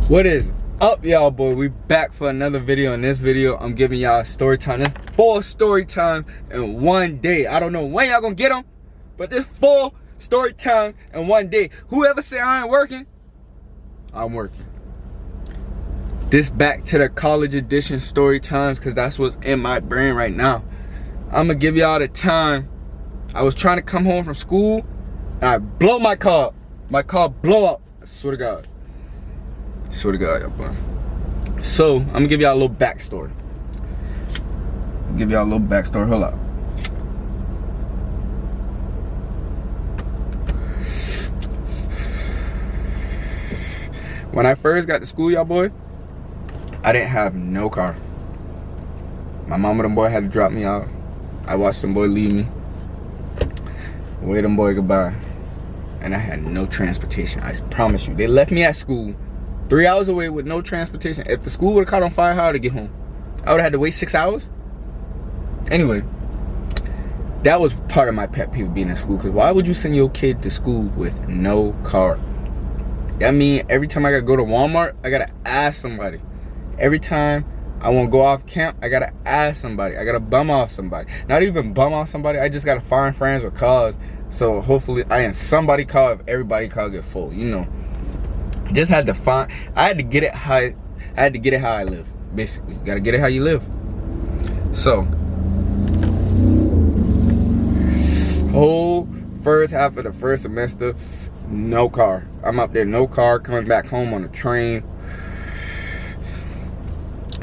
What is up, y'all, boy? We back for another video. In this video, I'm giving y'all a story time. This 4 story time in one day. I don't know when y'all gonna get them, but this 4 story time in one day. Whoever say I ain't working, I'm working. This back to the college edition story times, because that's what's in my brain right now. I'm gonna give y'all the time. I was trying to come home from school, and I blow my car up. My car blow up. I swear to God. Swear to God, y'all, boy. So, I'm gonna give y'all a little backstory. Hold up. When I first got to school, y'all, boy, I didn't have no car. My mama, them boy, had to drop me out. I watched them boy leave me. Wave them boy goodbye. And I had no transportation. I promise you. They left me at school 3 hours away with no transportation. If the school would have caught on fire, how would I get home? I would have had to wait 6 hours. Anyway, that was part of my pet peeve being in school. Because why would you send your kid to school with no car? That means every time I gotta go to Walmart, I gotta ask somebody. Every time I want to go off camp, I gotta ask somebody. I gotta bum off somebody. Not even bum off somebody. I just gotta find friends with cars. So hopefully I in somebody car if everybody car get full. You know. Just had to find. I had to get it how. I had to get it how I live. Basically, you gotta get it how you live. So, whole first half of the first semester, no car. I'm up there, no car. Coming back home on a train.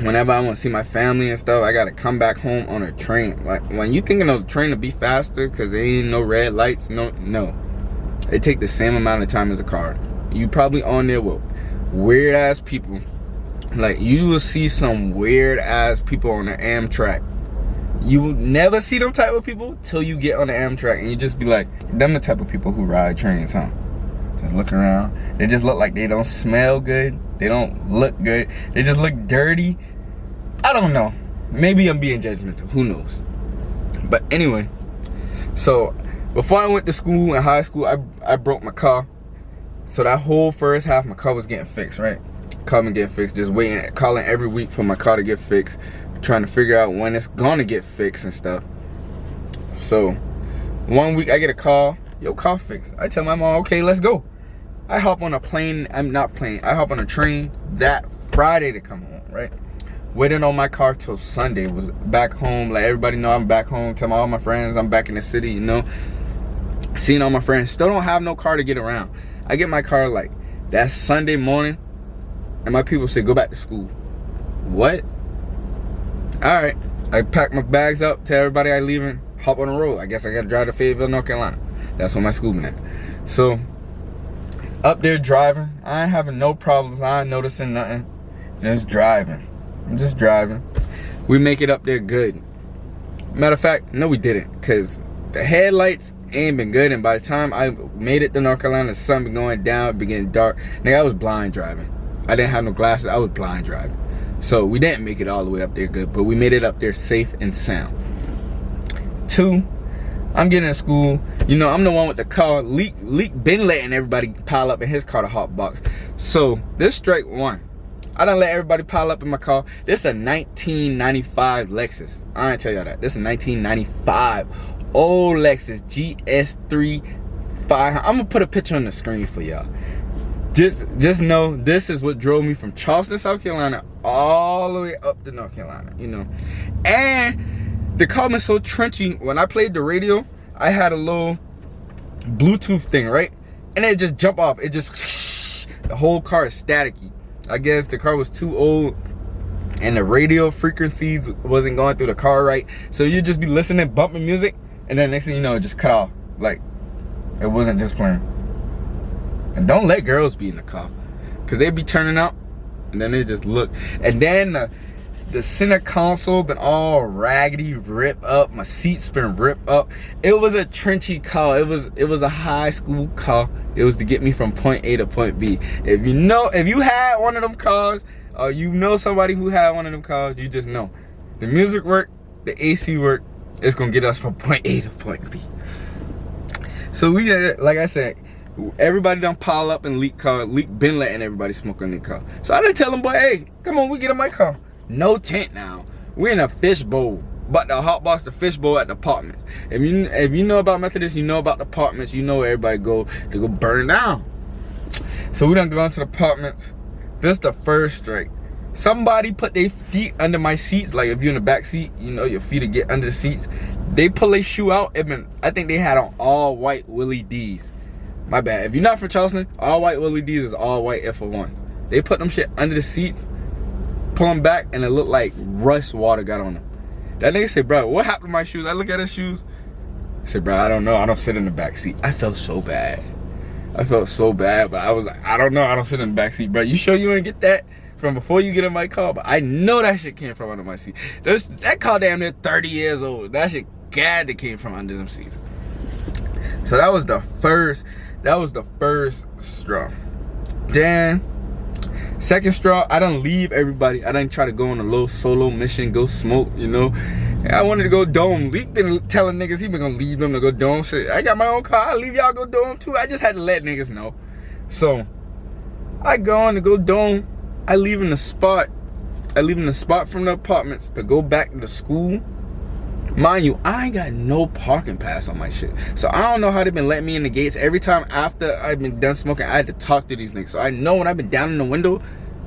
Whenever I want to see my family and stuff, I gotta come back home on a train. Like when you thinking of the train to be faster, cause there ain't no red lights. No, it take the same amount of time as a car. You probably on there with weird ass people. Like you will see some weird ass people on the Amtrak. You will never see them type of people till you get on the Amtrak, and you just be like, them the type of people who ride trains, huh? Just look around. They just look like they don't smell good. They don't look good. They just look dirty. I don't know. Maybe I'm being judgmental. Who knows? But anyway, so before I went to school in high school, I broke my car. So that whole first half, my car was getting fixed, right? Car been getting fixed. Just waiting, calling every week for my car to get fixed. Trying to figure out when it's gonna get fixed and stuff. So one week I get a call. Yo, car fixed. I tell my mom, okay, let's go. I hop on a plane. I hop on a train that Friday to come home, right? Waiting on my car till Sunday. Was back home. Let everybody know I'm back home. Tell all my friends I'm back in the city, you know. Seeing all my friends. Still don't have no car to get around. I get my car like that Sunday morning, and my people say, go back to school. What? Alright. I pack my bags up, tell everybody I leaving, hop on the road. I guess I gotta drive to Fayetteville, North Carolina. That's where my school been at. So, up there driving. I ain't having no problems. I ain't noticing nothing. Just driving. I'm just driving. We make it up there good. Matter of fact, no we didn't. Because the headlights ain't been good. And by the time I made it to North Carolina, the sun been going down, it been getting dark. Nigga, I was blind driving. I didn't have no glasses. I was blind driving. So we didn't make it all the way up there good. But we made it up there safe and sound. 2, I'm getting in school. You know, I'm the one with the car. Leak been letting everybody pile up in his car to hot box. So this strike 1. I done let everybody pile up in my car. This is a 1995 Lexus. I ain't tell y'all that. This is a 1995 old Lexus GS3 500. I'm gonna put a picture on the screen for y'all. Just know this is what drove me from Charleston, South Carolina, all the way up to North Carolina. You know, and the car was so trenchy. When I played the radio, I had a little Bluetooth thing, right? And it just jumped off. It just the whole car is staticky. I guess the car was too old and the radio frequencies wasn't going through the car right. So you just be listening, bumping music, and then next thing you know, it just cut off. Like, it wasn't just playing. And don't let girls be in the car, because they be turning up, and then they just look. And then the center console been all raggedy, ripped up. My seats been ripped up. It was a trenchy car. It was a high school car. It was to get me from point A to point B. If you had one of them cars, or you know somebody who had one of them cars, you just know. The music work, the AC work, it's gonna get us from point A to point B. So we, like I said, Everybody done pile up in Leak car. Leak been letting everybody smoke in their car. So I done tell them, boy, hey, come on, we get in my car. No tent now. We in a fishbowl. But the hot box, the fishbowl at the apartments. If you know about Methodist, you know about the apartments. You know where everybody go to go burn down. So we done go into the apartments. This the first strike. Somebody put their feet under my seats. Like if you're in the back seat, you know your feet to get under the seats. They pull their shoe out. I think they had on all white Willie D's. My bad. If you're not from Charleston, all white Willie D's is all white F1s. They put them shit under the seats, pull them back, and it looked like rust water got on them. That nigga said, bro, what happened to my shoes? I look at his shoes. I said, bro, I don't know. I don't sit in the back seat. I felt so bad. But I was like, I don't know. I don't sit in the back seat, bro. You sure you didn't get that from before you get in my car? But I know that shit came from under my seat. That car damn near 30 years old. That shit that came from under them seats. So that was the first straw. Then second straw, I done leave everybody. I done try to go on a little solo mission, go smoke, you know. I wanted to go dome. Leak been telling niggas he been gonna leave them to go dome. Shit, I got my own car. I leave y'all go dome too. I just had to let niggas know. So I go on to go dome. I leave in the spot from the apartments to go back to the school. Mind you, I ain't got no parking pass on my shit. So I don't know how they been letting me in the gates. Every time after I've been done smoking, I had to talk to these niggas. So I know when I've been down in the window,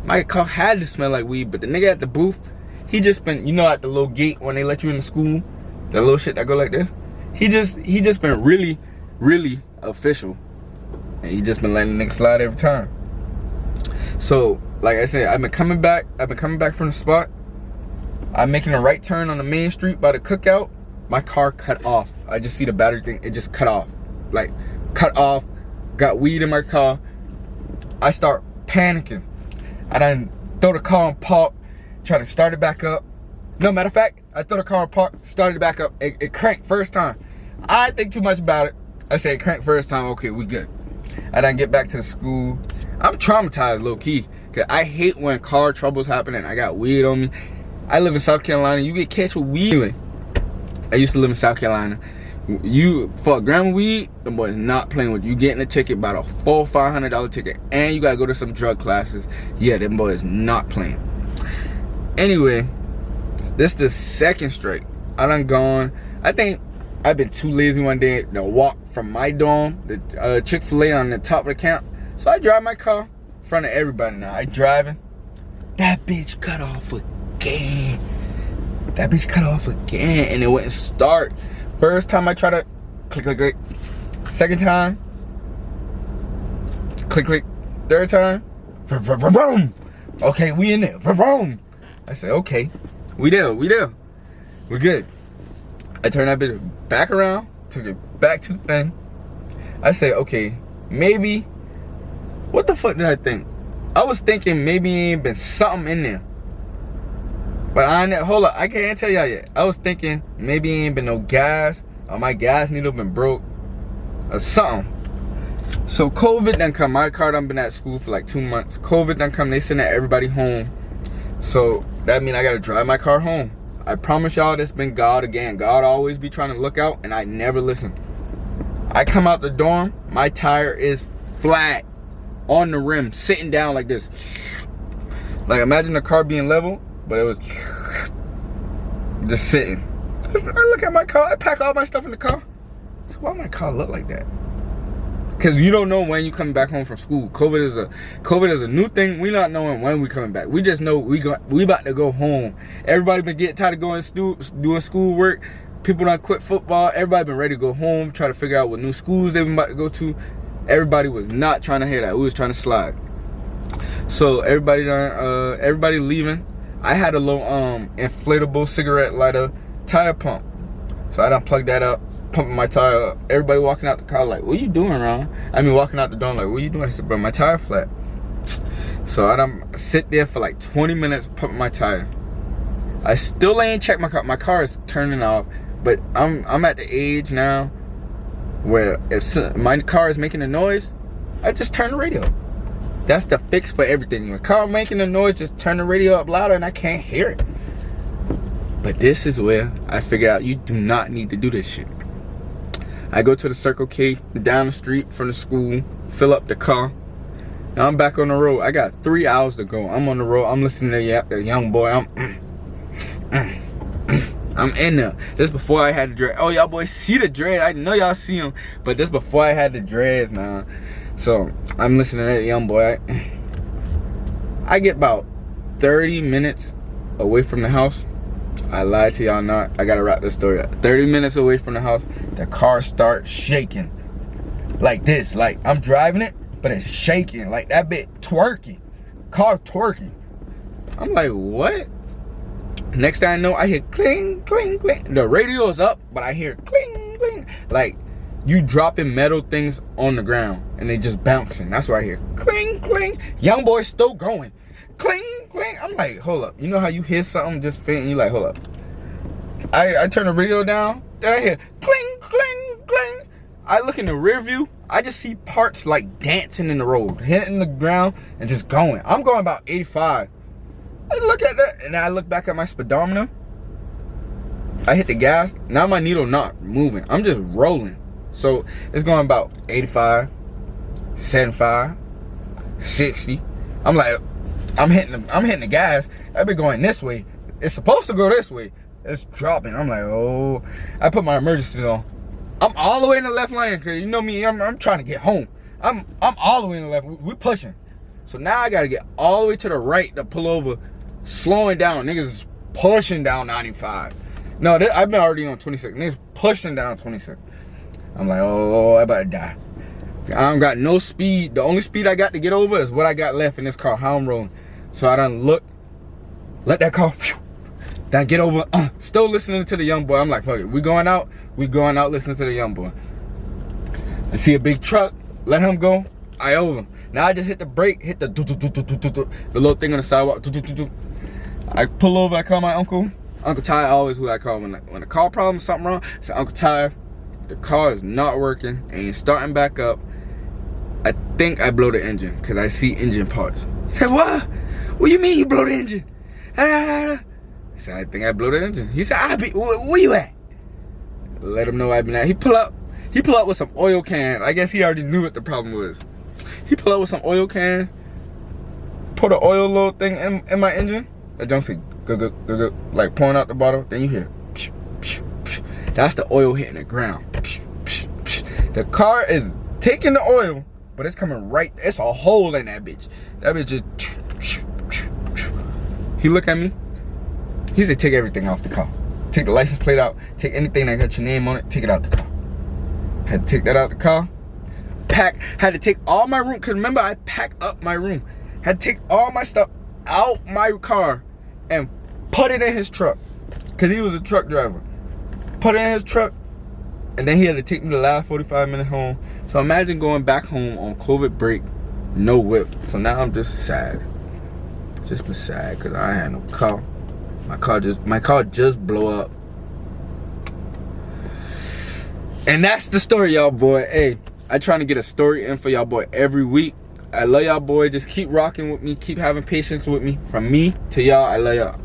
my car had to smell like weed. But the nigga at the booth, he just been, you know, at the little gate when they let you in the school, that little shit that go like this. He just been really, really official. And he just been letting the nigga slide every time. So, like I said, I've been coming back from the spot. I'm making a right turn on the main street by the cookout. My car cut off. I just see the battery thing. It just cut off. Like, cut off. Got weed in my car. I start panicking. I done throw the car in park. Try to start it back up. No, matter of fact, I throw the car in park. Started it back up. It cranked first time. I didn't think too much about it. I said it cranked first time. Okay, we good. I done get back to the school. I'm traumatized, low key. Cause I hate when car troubles happen and I got weed on me. I live in South Carolina. You get catch with weed. Anyway, I used to live in South Carolina. You, for a gram of weed, the boys not playing with you. Getting a ticket, about a $400 or $500 ticket, and you gotta go to some drug classes. Yeah, them boys not playing. Anyway, this the second straight. I done gone. I think I've been too lazy one day to walk from my dorm, the Chick-fil-A on the top of the camp. So I drive my car in front of everybody now. I driving. That bitch cut off again. And it wouldn't start. First time I try to click. Second time, click. Third time, vroom. Okay, we in there. Vroom. I said, okay, we there. We're good. I turned that bitch back around, took it back to the thing. I said, okay, maybe. What the fuck did I think? I was thinking maybe ain't been something in there. But hold up, I can't tell y'all yet. I was thinking maybe ain't been no gas, or my gas needle been broke, or something. So COVID done come. My car done been at school for like 2 months. COVID done come. They send everybody home. So that mean I gotta drive my car home. I promise y'all, this been God again. God always be trying to look out, and I never listen. I come out the dorm, my tire is flat on the rim, sitting down like this. Like imagine the car being level, but it was just sitting. I look at my car, I pack all my stuff in the car. So why my car look like that? Because you don't know when you coming back home from school. COVID is a new thing. We not knowing when we coming back. We just know we about to go home. Everybody been getting tired of going doing school work. People done quit football. Everybody been ready to go home, try to figure out what new schools they been about to go to. Everybody was not trying to hear that. We was trying to slide. So everybody leaving. I had a little inflatable cigarette lighter tire pump. So I done plugged that up, pumping my tire up. Everybody walking out the car like, what you doing, Ron? I mean, walking out the door like, what you doing? I said, bro, my tire flat. So I done sit there for like 20 minutes pumping my tire. I still ain't checked my car. My car is turning off, but I'm at the age now where if my car is making a noise, I just turn the radio. That's the fix for everything. When a car making a noise, just turn the radio up louder and I can't hear it. But this is where I figure out you do not need to do this shit. I go to the Circle K down the street from the school. fill up the car. Now I'm back on the road. I got 3 hours to go. I'm on the road. I'm listening to the young boy. I'm in there. This before I had the dread. Oh, y'all boys see the dread. I know y'all see him, but this before I had the dreads now. So I'm listening to that young boy. I get about 30 minutes away from the house. I lied to y'all not. I gotta wrap this story up. 30 minutes away from the house, the car starts shaking. Like this. Like I'm driving it, but it's shaking. Like that bit twerking. Car twerking. I'm like, what? Next thing I know, I hear cling, cling, cling. The radio is up, but I hear cling, cling. Like you dropping metal things on the ground and they just bouncing. That's what I hear. Cling, cling. Young boy still going. Cling, cling. I'm like, hold up. You know how you hear something just faint and you like, hold up. I turn the radio down. Then I hear cling, cling, cling. I look in the rear view. I just see parts like dancing in the road, hitting the ground and just going. I'm going about 85. I look at that and I look back at my speedometer. I hit the gas. Now my needle not moving. I'm just rolling. So it's going about 85, 75, 60. I'm like, I'm hitting the gas. I've been going this way. It's supposed to go this way. It's dropping. I'm like, oh. I put my emergency on. I'm all the way in the left lane because you know me. I'm trying to get home. I'm all the way in the left. We're pushing. So now I gotta get all the way to the right to pull over, slowing down. Niggas is pushing down 95. No, I've been already on 26. Niggas pushing down 26. I'm like, oh, I about to die. I don't got no speed. The only speed I got to get over is what I got left in this car, how I'm rolling. So I done look, let that car, phew, then get over, still listening to the young boy. I'm like, fuck it, we going out listening to the young boy. I see a big truck, let him go, I over him. Now I just hit the brake, hit the little thing on the sidewalk. I pull over, I call my uncle. Uncle Ty, always who I call when the car problem, something wrong. I say, Uncle Ty, the car is not working, ain't starting back up. I think I blow the engine because I see engine parts. He said, what? What you mean you blow the engine? I said, I think I blow the engine. He said, where you at? Let him know I've been at. He pull up with some oil can. I guess he already knew what the problem was. He pull up with some oil can, put an oil little thing in my engine. I don't say go, like pouring out the bottle. Then you hear, psh, psh, psh. That's the oil hitting the ground. Psh, psh, psh. The car is taking the oil, but it's coming right. It's a hole in that bitch. That bitch just. He look at me. He said, take everything off the car. Take the license plate out. Take anything that got your name on it. Take it out the car. Had to take that out the car. Had to take all my room. Cause remember, I packed up my room. Had to take all my stuff out my car and put it in his truck. Cause he was a truck driver. Put it in his truck. And then he had to take me the last 45 minutes home. So imagine going back home on COVID break, no whip. So now I'm just sad. Just been sad because I had no car. My car just blew up. And that's the story, y'all boy. Hey, I trying to get a story in for y'all boy every week. I love y'all boy. Just keep rocking with me. Keep having patience with me. From me to y'all, I love y'all.